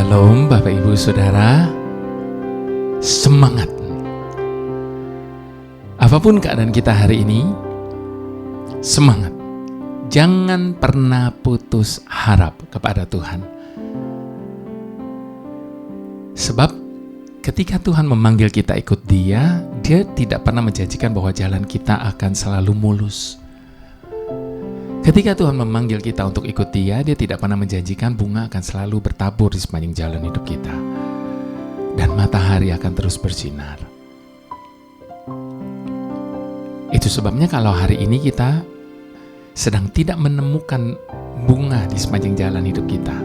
Shalom Bapak Ibu Saudara. Semangat. Apapun keadaan kita hari ini, semangat. Jangan pernah putus harap kepada Tuhan. Sebab ketika Tuhan memanggil kita ikut Dia tidak pernah menjanjikan bahwa jalan kita akan selalu mulus. Ketika Tuhan memanggil kita untuk ikut Dia tidak pernah menjanjikan bunga akan selalu bertabur di sepanjang jalan hidup kita. Dan matahari akan terus bersinar. Itu sebabnya kalau hari ini kita sedang tidak menemukan bunga di sepanjang jalan hidup kita,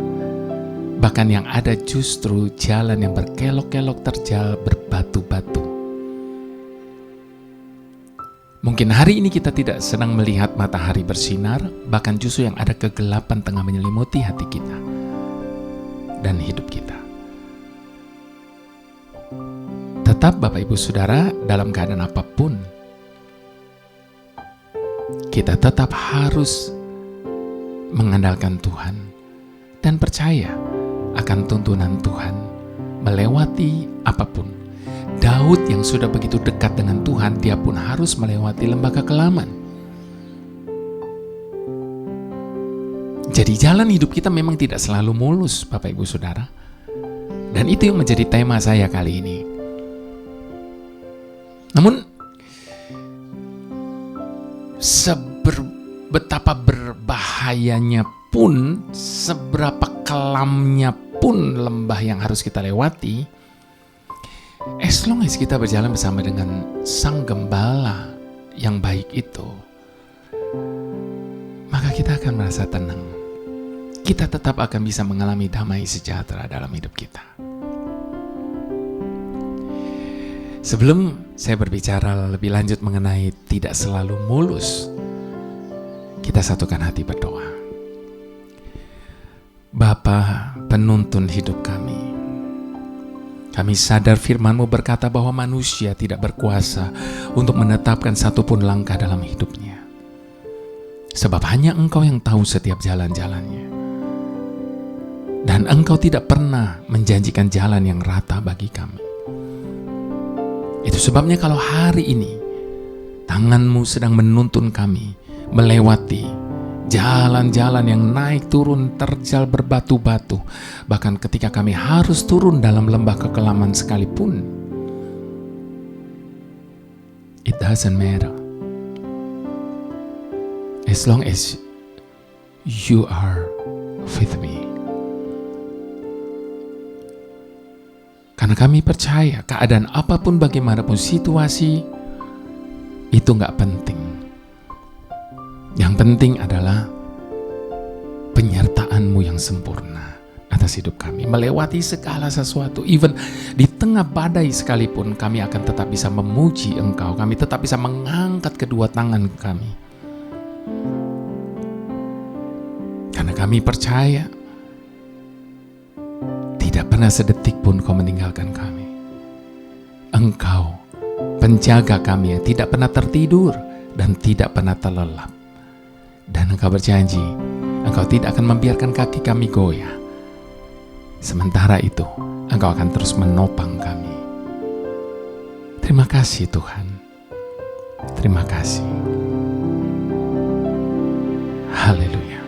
bahkan yang ada justru jalan yang berkelok-kelok terjal berbatu-batu. Mungkin hari ini kita tidak sedang melihat matahari bersinar, bahkan justru yang ada kegelapan tengah menyelimuti hati kita dan hidup kita. Tetap Bapak Ibu Saudara, dalam keadaan apapun, kita tetap harus mengandalkan Tuhan dan percaya akan tuntunan Tuhan melewati apapun. Daud yang sudah begitu dekat dengan Tuhan, dia pun harus melewati lembah kekelaman. Jadi jalan hidup kita memang tidak selalu mulus, Bapak Ibu Saudara. Dan itu yang menjadi tema saya kali ini. Namun, betapa berbahayanya pun, seberapa kelamnya pun lembah yang harus kita lewati, as long as kita berjalan bersama dengan Sang Gembala yang baik itu, maka kita akan merasa tenang. Kita tetap akan bisa mengalami damai sejahtera dalam hidup kita. Sebelum saya berbicara lebih lanjut mengenai tidak selalu mulus, kita satukan hati berdoa. Bapa penuntun hidup kami, kami sadar firman-Mu berkata bahwa manusia tidak berkuasa untuk menetapkan satupun langkah dalam hidupnya. Sebab hanya Engkau yang tahu setiap jalan-jalannya. Dan Engkau tidak pernah menjanjikan jalan yang rata bagi kami. Itu sebabnya kalau hari ini tangan-Mu sedang menuntun kami melewati jalan-jalan yang naik turun terjal berbatu-batu, bahkan ketika kami harus turun dalam lembah kekelaman sekalipun, it doesn't matter as long as you are with me. Karena kami percaya keadaan apapun bagaimanapun situasi itu gak penting. Yang penting adalah penyertaan-Mu yang sempurna atas hidup kami. Melewati segala sesuatu, even di tengah badai sekalipun, kami akan tetap bisa memuji Engkau. Kami tetap bisa mengangkat kedua tangan kami. Karena kami percaya tidak pernah sedetik pun Kau meninggalkan kami. Engkau penjaga kami yang tidak pernah tertidur dan tidak pernah terlelap. Dan Engkau berjanji, Engkau tidak akan membiarkan kaki kami goyah. Sementara itu, Engkau akan terus menopang kami. Terima kasih Tuhan. Terima kasih. Haleluya.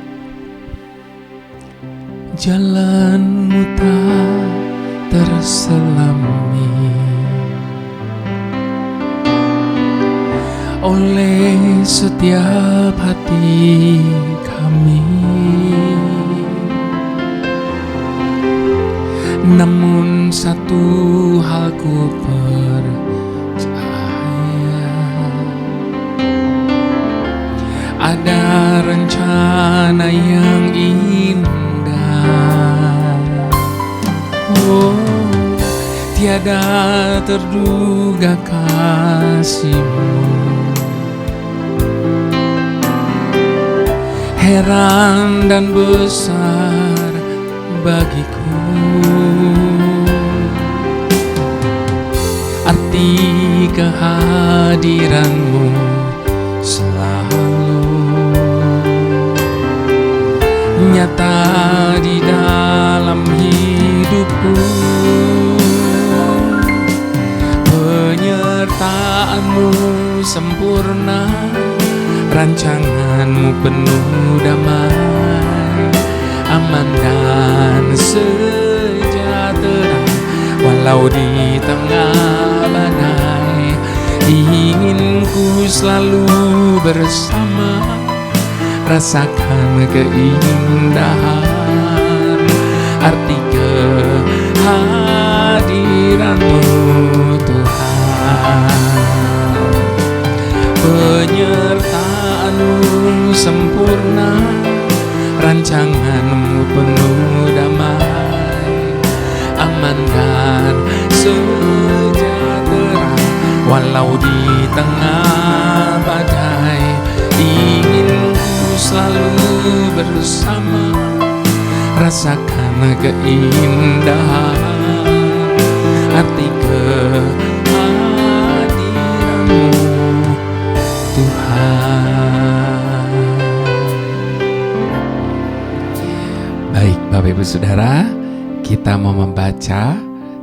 Jalan-Mu tak terselami oleh setiap hati kami. Namun satu hal ku percaya, ada rencana yang indah. Oh, tiada terduga kasih-Mu, heran dan besar bagiku. Arti kehadiran-Mu selalu nyata di dalam hidup hidupku. Penyertaan-Mu sempurna, rancangan-Mu penuh damai, aman dan sejahtera walau di tengah badai. Ingin ku selalu bersama, rasakan keindahan arti kehadiran-Mu Tuhan. Penyertaan-Mu sempurna, rancangan-Mu penuh damai, aman dan sejahtera walau di tengah badai. Ingin ku selalu bersama, rasakan keindahan arti kehadiran-Mu Tuhan. Baik Bapak Ibu Saudara, kita mau membaca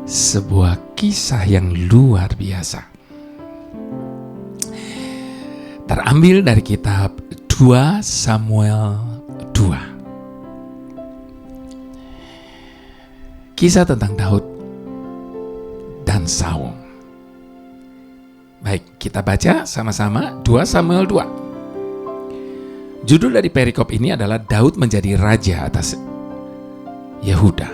sebuah kisah yang luar biasa. Terambil dari kitab 2 Samuel 2. Kisah tentang Daud dan Saul. Baik, kita baca sama-sama 2 Samuel 2. Judul dari perikop ini adalah Daud menjadi raja atas Yehuda.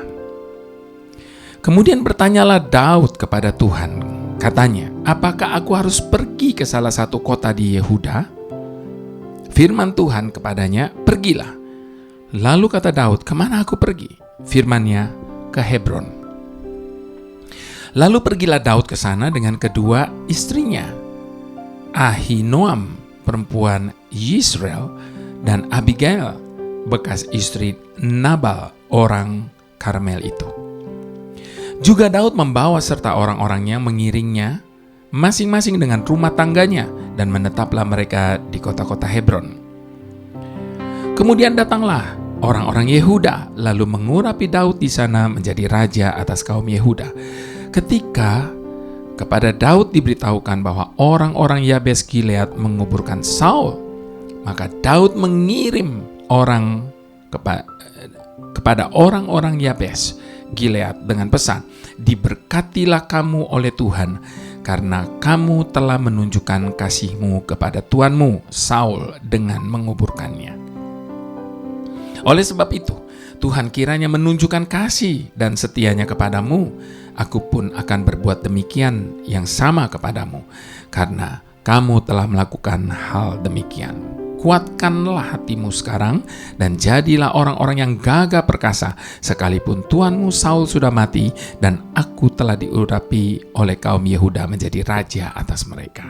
Kemudian bertanyalah Daud kepada Tuhan, katanya, apakah aku harus pergi ke salah satu kota di Yehuda? Firman Tuhan kepadanya, pergilah. Lalu kata Daud, kemana aku pergi? Firman-Nya, ke Hebron. Lalu pergilah Daud ke sana dengan kedua istrinya, Ahinoam, perempuan Yisrael, dan Abigail, bekas istri Nabal, orang Karmel itu. Juga Daud membawa serta orang-orangnya mengiringnya, masing-masing dengan rumah tangganya, dan menetaplah mereka di kota-kota Hebron. Kemudian datanglah orang-orang Yehuda, lalu mengurapi Daud di sana menjadi raja atas kaum Yehuda. Ketika kepada Daud diberitahukan bahwa orang-orang Yabes Gilead menguburkan Saul, maka Daud mengirim orang kepada orang-orang Yabes Gilead dengan pesan, diberkatilah kamu oleh Tuhan, karena kamu telah menunjukkan kasih-Mu kepada tuanmu Saul dengan menguburkannya. Oleh sebab itu, Tuhan kiranya menunjukkan kasih dan setianya kepadamu. Aku pun akan berbuat demikian yang sama kepadamu, karena kamu telah melakukan hal demikian. Kuatkanlah hatimu sekarang dan jadilah orang-orang yang gagah perkasa, sekalipun tuanmu Saul sudah mati dan aku telah diurapi oleh kaum Yehuda menjadi raja atas mereka.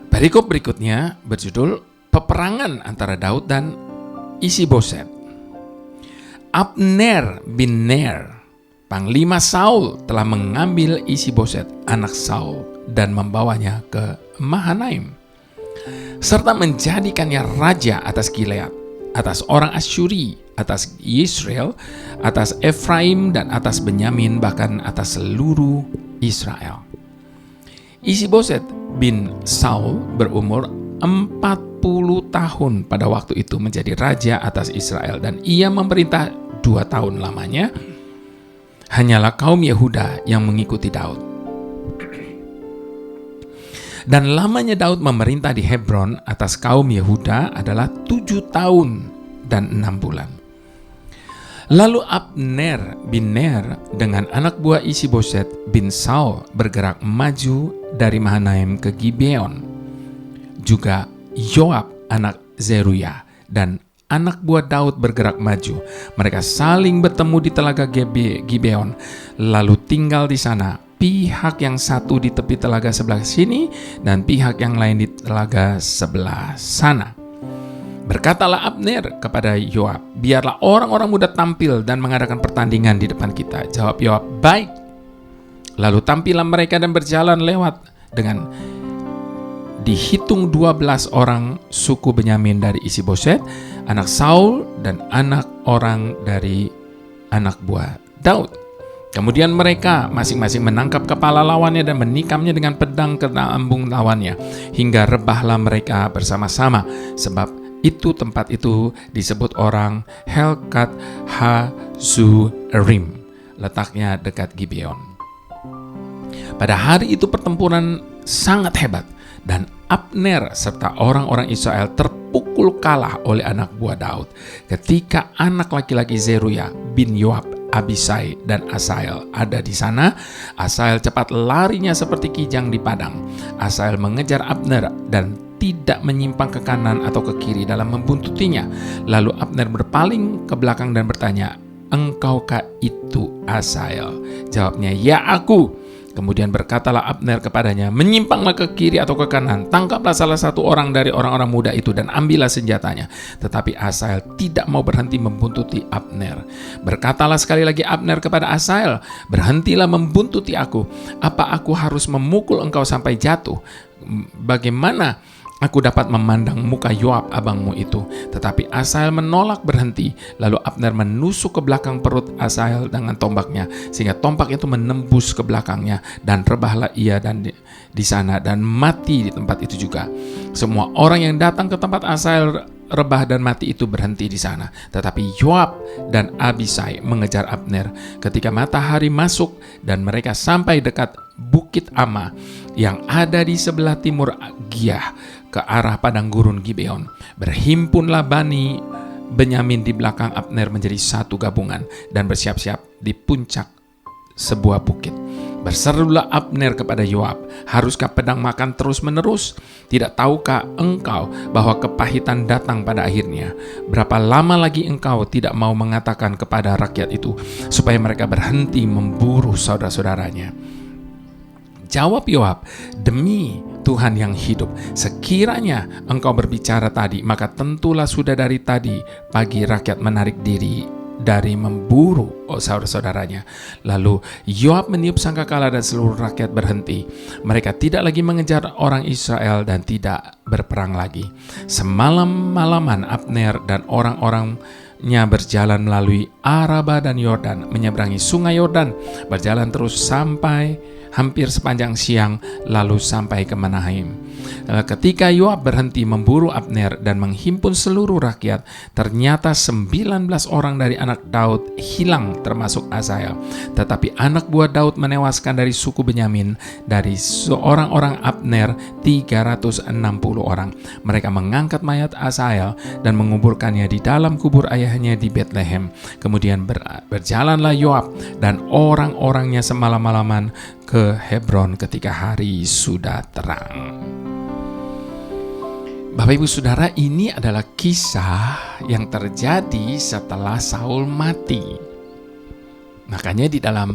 Perikop berikutnya berjudul Peperangan antara Daud dan Isi-Boset. Abner bin Ner, panglima Saul, telah mengambil Isi-Boset, anak Saul, dan membawanya ke Mahanaim, serta menjadikannya raja atas Gilead, atas orang Asyuri, atas Yisrael, atas Efraim, dan atas Benyamin, bahkan atas seluruh Israel. Isi-Boset bin Saul berumur 40 tahun pada waktu itu menjadi raja atas Israel, dan ia memerintah 2 tahun lamanya. Hanyalah kaum Yehuda yang mengikuti Daud. Dan lamanya Daud memerintah di Hebron atas kaum Yehuda adalah 7 tahun dan 6 bulan. Lalu Abner bin Ner dengan anak buah Isi-Boset bin Saul bergerak maju dari Mahanaim ke Gibeon. Juga Yoab anak Zeruya dan anak buah Daud bergerak maju. Mereka saling bertemu di telaga Gibeon, lalu tinggal di sana. Pihak yang satu di tepi telaga sebelah sini dan pihak yang lain di telaga sebelah sana. Berkatalah Abner kepada Yoab, biarlah orang-orang muda tampil dan mengadakan pertandingan di depan kita. Jawab Yoab, baik. Lalu tampillah mereka dan berjalan lewat dengan dihitung 12 orang suku Benyamin dari Isi-Boset, anak Saul, dan anak orang dari anak buah Daud. Kemudian mereka masing-masing menangkap kepala lawannya dan menikamnya dengan pedang ke lambung lawannya, hingga rebahlah mereka bersama-sama. Sebab itu tempat itu disebut orang Helkat Hazurim, letaknya dekat Gibeon. Pada hari itu pertempuran sangat hebat, dan Abner serta orang-orang Israel terpukul kalah oleh anak buah Daud. Ketika anak laki-laki Zeruya bin Yoab, Abisai, dan Asael ada di sana, Asael cepat larinya seperti kijang di padang. Asael mengejar Abner dan tidak menyimpang ke kanan atau ke kiri dalam membuntutinya. Lalu Abner berpaling ke belakang dan bertanya, "Engkaukah itu Asael?" Jawabnya, "Ya, aku." Kemudian berkatalah Abner kepadanya, "Menyimpanglah ke kiri atau ke kanan, tangkaplah salah satu orang dari orang-orang muda itu dan ambillah senjatanya." Tetapi Asael tidak mau berhenti membuntuti Abner. Berkatalah sekali lagi Abner kepada Asael, "Berhentilah membuntuti aku. Apa aku harus memukul engkau sampai jatuh? Bagaimana aku dapat memandang muka Yoab abangmu itu?" Tetapi Asael menolak berhenti. Lalu Abner menusuk ke belakang perut Asael dengan tombaknya, sehingga tombak itu menembus ke belakangnya, dan rebahlah ia dan di sana dan mati di tempat itu juga. Semua orang yang datang ke tempat Asael rebah dan mati itu berhenti di sana. Tetapi Yoab dan Abisai mengejar Abner ketika matahari masuk, dan mereka sampai dekat Bukit Ama yang ada di sebelah timur Giah ke arah padang gurun Gibeon. Berhimpunlah Bani Benyamin di belakang Abner menjadi satu gabungan dan bersiap-siap di puncak sebuah bukit. Berserulah Abner kepada Yoab, "Haruskah pedang makan terus-menerus? Tidak tahukah engkau bahwa kepahitan datang pada akhirnya? Berapa lama lagi engkau tidak mau mengatakan kepada rakyat itu supaya mereka berhenti memburu saudara-saudaranya?" Jawab Yoab, "Demi Tuhan yang hidup, sekiranya engkau berbicara tadi, maka tentulah sudah dari tadi pagi rakyat menarik diri dari memburu saudara-saudaranya." Lalu Yoab meniup sangkakala dan seluruh rakyat berhenti. Mereka tidak lagi mengejar orang Israel dan tidak berperang lagi. Semalam-malaman Abner dan orang-orangnya berjalan melalui Araba dan Yordan, menyeberangi sungai Yordan, berjalan terus sampai hampir sepanjang siang, lalu sampai ke Mahanaim. Ketika Yoab berhenti memburu Abner dan menghimpun seluruh rakyat, ternyata 19 orang dari anak Daud hilang, termasuk Asael. Tetapi anak buah Daud menewaskan dari suku Benyamin, dari seorang-orang Abner 360 orang. Mereka mengangkat mayat Asael dan menguburkannya di dalam kubur ayahnya di Betlehem. Kemudian berjalanlah Yoab dan orang-orangnya semalam-malaman ke Hebron ketika hari sudah terang. Bapak Ibu Saudara, ini adalah kisah yang terjadi setelah Saul mati. Makanya di dalam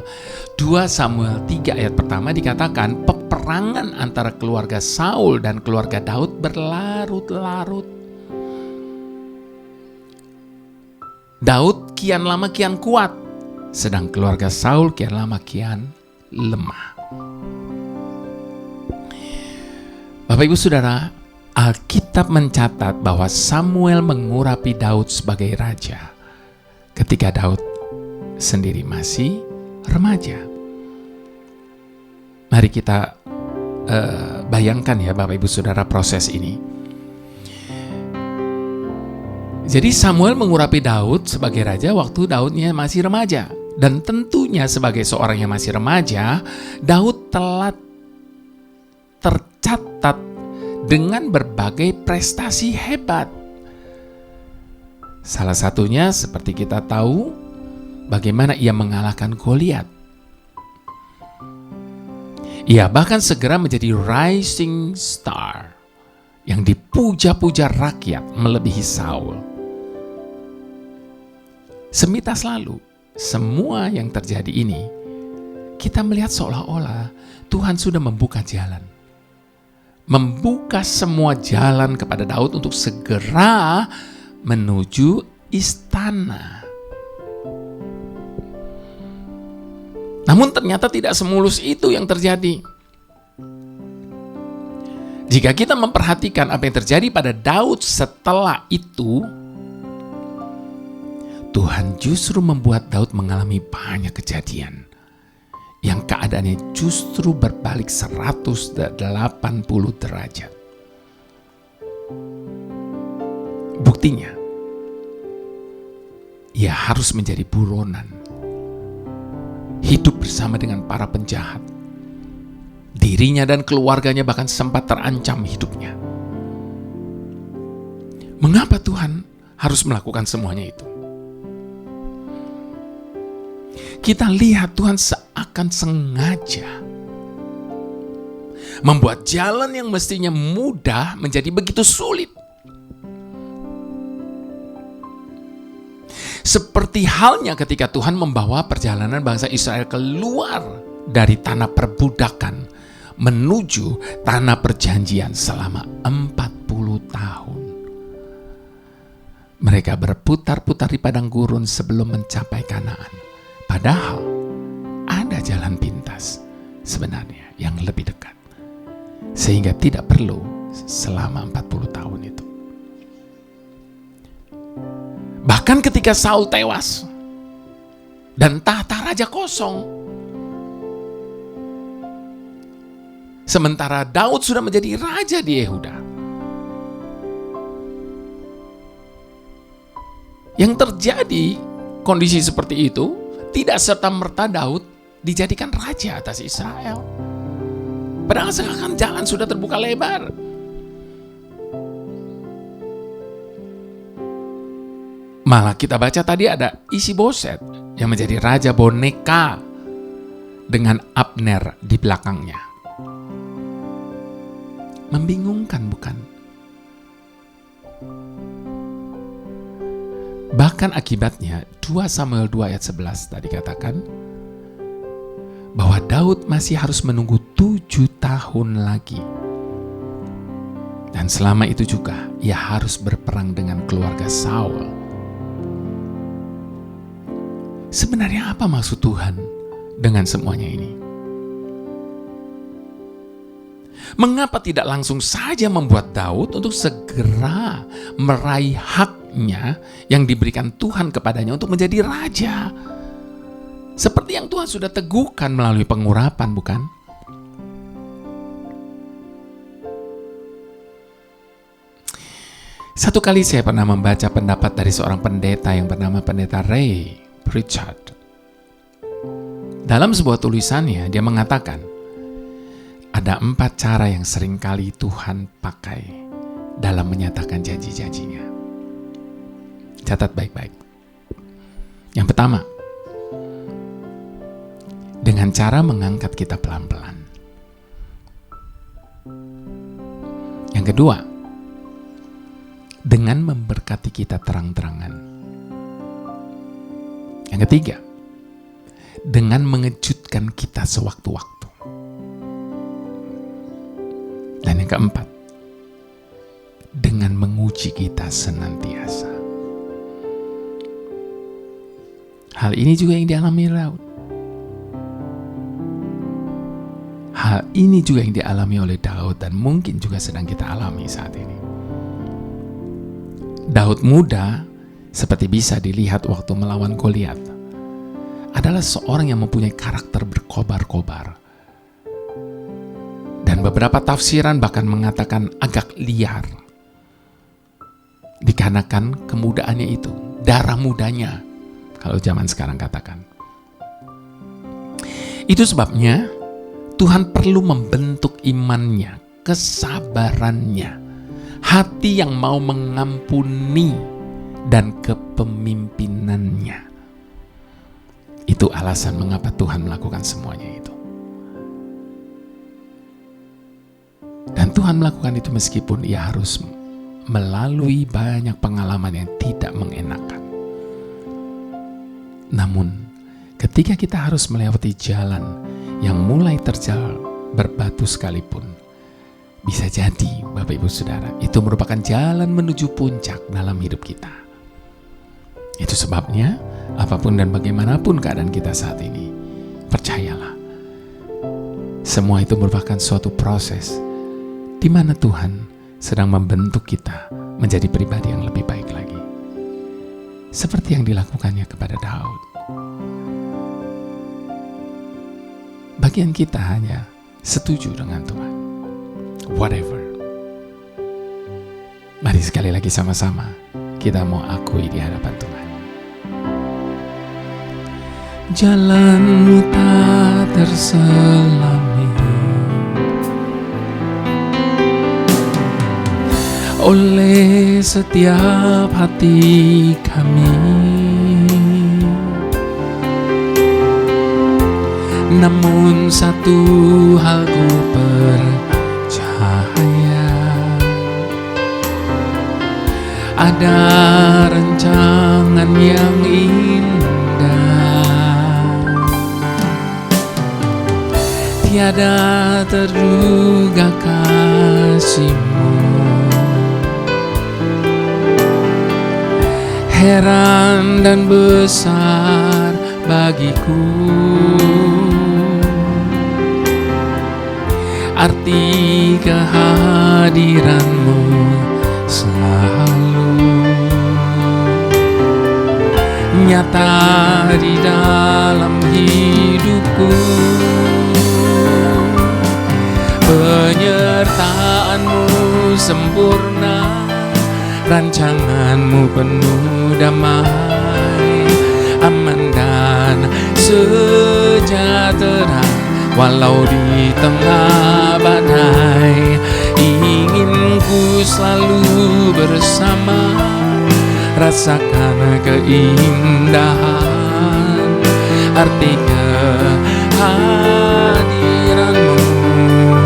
2 Samuel 3 ayat pertama dikatakan peperangan antara keluarga Saul dan keluarga Daud berlarut-larut. Daud kian lama kian kuat, sedang keluarga Saul kian lama kian lemah. Bapak Ibu Saudara, Alkitab mencatat bahwa Samuel mengurapi Daud sebagai raja ketika Daud sendiri masih remaja. Mari kita bayangkan ya Bapak Ibu Saudara proses ini. Jadi Samuel mengurapi Daud sebagai raja waktu Daudnya masih remaja. Dan tentunya sebagai seorang yang masih remaja, Daud telah tercatat dengan berbagai prestasi hebat. Salah satunya seperti kita tahu bagaimana ia mengalahkan Goliat. Ia bahkan segera menjadi rising star yang dipuja-puja rakyat melebihi Saul. Semitas lalu, semua yang terjadi ini, kita melihat seolah-olah Tuhan sudah membuka jalan. Membuka semua jalan kepada Daud untuk segera menuju istana. Namun ternyata tidak semulus itu yang terjadi. Jika kita memperhatikan apa yang terjadi pada Daud setelah itu, Tuhan justru membuat Daud mengalami banyak kejadian yang keadaannya justru berbalik 180 derajat. Buktinya, ia harus menjadi buronan, hidup bersama dengan para penjahat. Dirinya dan keluarganya bahkan sempat terancam hidupnya. Mengapa Tuhan harus melakukan semuanya itu? Kita lihat Tuhan seakan sengaja membuat jalan yang mestinya mudah menjadi begitu sulit. Seperti halnya ketika Tuhan membawa perjalanan bangsa Israel keluar dari tanah perbudakan menuju tanah perjanjian selama 40 tahun. Mereka berputar-putar di padang gurun sebelum mencapai Kanaan. Padahal ada jalan pintas sebenarnya yang lebih dekat. Sehingga tidak perlu selama 40 tahun itu. Bahkan ketika Saul tewas dan tahta raja kosong, sementara Daud sudah menjadi raja di Yehuda. Yang terjadi kondisi seperti itu, tidak serta-merta Daud dijadikan raja atas Israel. Padahal seakan jalan sudah terbuka lebar. Malah kita baca tadi ada Isi-Boset yang menjadi raja boneka dengan Abner di belakangnya. Membingungkan bukan? Bahkan akibatnya 2 Samuel 2 ayat 11 tadi katakan bahwa Daud masih harus menunggu 7 tahun lagi. Dan selama itu juga ia harus berperang dengan keluarga Saul. Sebenarnya apa maksud Tuhan dengan semuanya ini? Mengapa tidak langsung saja membuat Daud untuk segera meraih haknya yang diberikan Tuhan kepadanya untuk menjadi raja? Seperti yang Tuhan sudah teguhkan melalui pengurapan, bukan? Satu kali saya pernah membaca pendapat dari seorang pendeta yang bernama Pendeta Ray Pritchard. Dalam sebuah tulisannya, dia mengatakan, ada 4 cara yang seringkali Tuhan pakai dalam menyatakan janji-janjinya. Catat baik-baik. Yang pertama, dengan cara mengangkat kita pelan-pelan. Yang kedua, dengan memberkati kita terang-terangan. Yang ketiga, dengan mengejutkan kita sewaktu-waktu. Dan yang keempat, dengan menguji kita senantiasa. Hal ini juga yang dialami Daud. Hal ini juga yang dialami oleh Daud dan mungkin juga sedang kita alami saat ini. Daud muda, seperti bisa dilihat waktu melawan Goliat, adalah seorang yang mempunyai karakter berkobar-kobar. Dan beberapa tafsiran bahkan mengatakan agak liar. Dikarenakan kemudaannya itu, darah mudanya, kalau zaman sekarang katakan. Itu sebabnya Tuhan perlu membentuk imannya, kesabarannya, hati yang mau mengampuni, dan kepemimpinannya. Itu alasan mengapa Tuhan melakukan semuanya itu. Dan Tuhan melakukan itu meskipun ia harus melalui banyak pengalaman yang tidak mengenakan. Namun, ketika kita harus melewati jalan yang mulai terjal berbatu sekalipun, bisa jadi, Bapak Ibu Saudara, itu merupakan jalan menuju puncak dalam hidup kita. Itu sebabnya, apapun dan bagaimanapun keadaan kita saat ini, percayalah, semua itu merupakan suatu proses di mana Tuhan sedang membentuk kita menjadi pribadi yang lebih baik lagi. seperti yang dilakukannya kepada Daud. Bagian kita hanya setuju dengan Tuhan. Whatever. Mari sekali lagi sama-sama kita mau akui di hadapan Tuhan. Jalanmu tak terselami oleh setiap hati kami, namun satu hal ku percaya, ada rancangan yang indah, tiada terduga kasih-Mu. Heran dan besar bagiku arti kehadiran-Mu selalu nyata di dalam hidupku. Penyertaan-Mu sempurna, rancangan-Mu penuh damai, aman dan sejahtera. Walau di tengah badai, ingin ku selalu bersama, rasakan keindahan arti kehadiran-Mu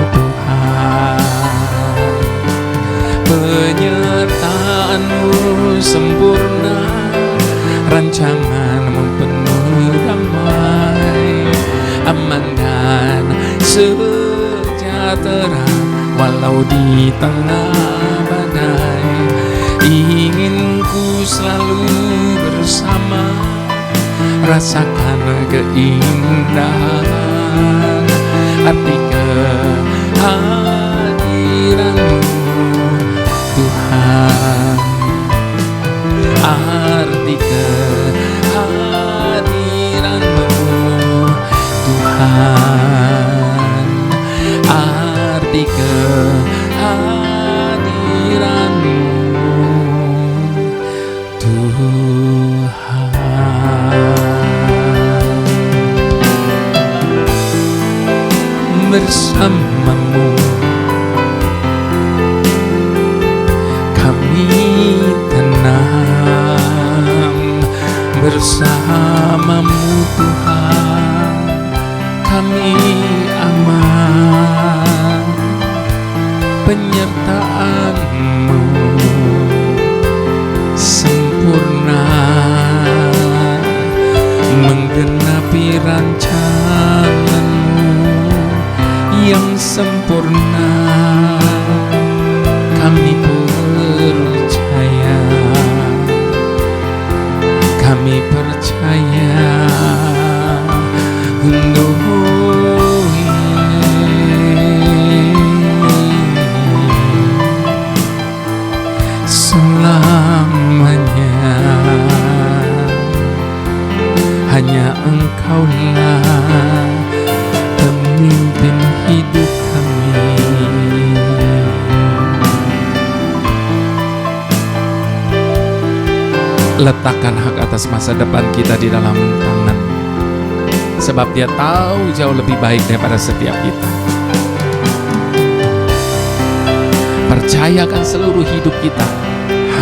Tuhan. Penyertaan-Mu sempurna, rancangan-Mu penuh damai, aman dan sejahtera. Walau di tengah badai, ingin ku selalu bersama, rasakan keindahan arti kehadiran-Mu Tuhan. Arti kehadiran-Mu Tuhan, arti kehadiran-Mu Tuhan. Bersama-Mu kami tenang, bersama-Mu Tuhan kami aman. Penyertaan-Mu sempurna, menggenapi rancangan-Mu yang sempurna. Kami percaya, kami percaya untuk selamanya. Hanya Engkau-lah pemimpin hidup kami. Letakkan hak atas masa depan kita di dalam tangan, sebab Dia tahu jauh lebih baik daripada setiap kita. Percayakan seluruh hidup kita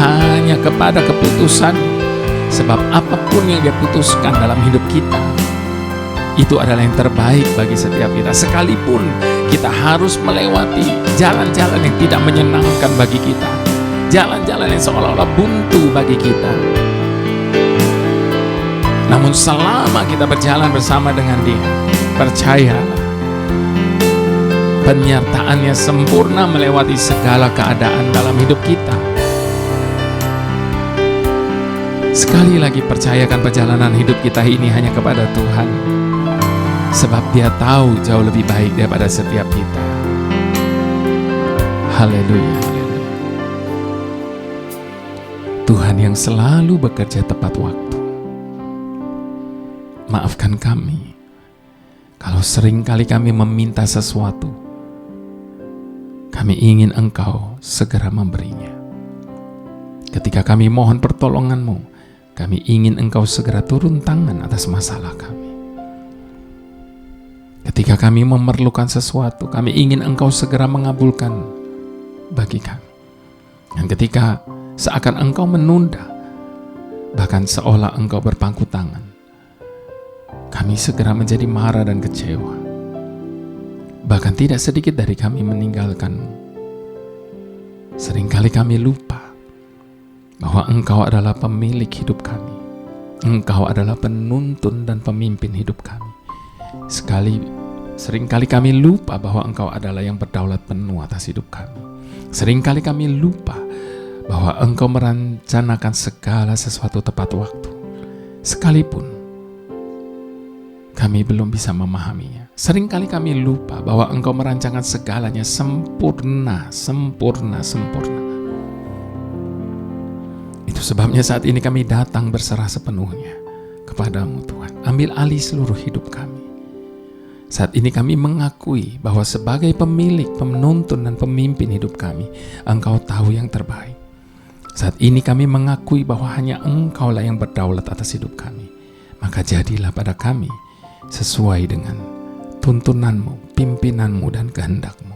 hanya kepada keputusan, sebab apapun yang Dia putuskan dalam hidup kita, itu adalah yang terbaik bagi setiap kita. Sekalipun kita harus melewati jalan-jalan yang tidak menyenangkan bagi kita, jalan-jalan yang seolah-olah buntu bagi kita, namun selama kita berjalan bersama dengan Dia, percayalah, penyertaan-Nya sempurna melewati segala keadaan dalam hidup kita. Sekali lagi, percayakan perjalanan hidup kita ini hanya kepada Tuhan, sebab Dia tahu jauh lebih baik daripada setiap kita. Haleluya. Tuhan yang selalu bekerja tepat waktu. Maafkan kami kalau seringkali kami meminta sesuatu, kami ingin Engkau segera memberinya. Ketika kami mohon pertolongan-Mu, kami ingin Engkau segera turun tangan atas masalah kami. Ketika kami memerlukan sesuatu, kami ingin Engkau segera mengabulkan bagi kami. Dan ketika seakan Engkau menunda, bahkan seolah Engkau berpangku tangan, kami segera menjadi marah dan kecewa. Bahkan tidak sedikit dari kami meninggalkan-Mu. Seringkali kami lupa bahwa Engkau adalah pemilik hidup kami. Engkau adalah penuntun dan pemimpin hidup kami. Seringkali kami lupa bahwa Engkau adalah yang berdaulat penuh atas hidup kami. Seringkali kami lupa bahwa Engkau merencanakan segala sesuatu tepat waktu, sekalipun kami belum bisa memahaminya. Seringkali kami lupa bahwa Engkau merancangkan segalanya sempurna. Itu sebabnya saat ini kami datang berserah sepenuhnya kepada-Mu Tuhan. Ambil alih seluruh hidup kami. Saat ini kami mengakui bahwa sebagai pemilik, penuntun dan pemimpin hidup kami, Engkau tahu yang terbaik. Saat ini kami mengakui bahwa hanya Engkaulah yang berdaulat atas hidup kami. Maka jadilah pada kami sesuai dengan tuntunan-Mu, pimpinan-Mu dan kehendak-Mu.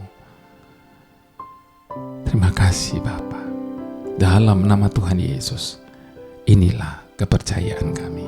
Terima kasih Bapa. Dalam nama Tuhan Yesus, inilah kepercayaan kami.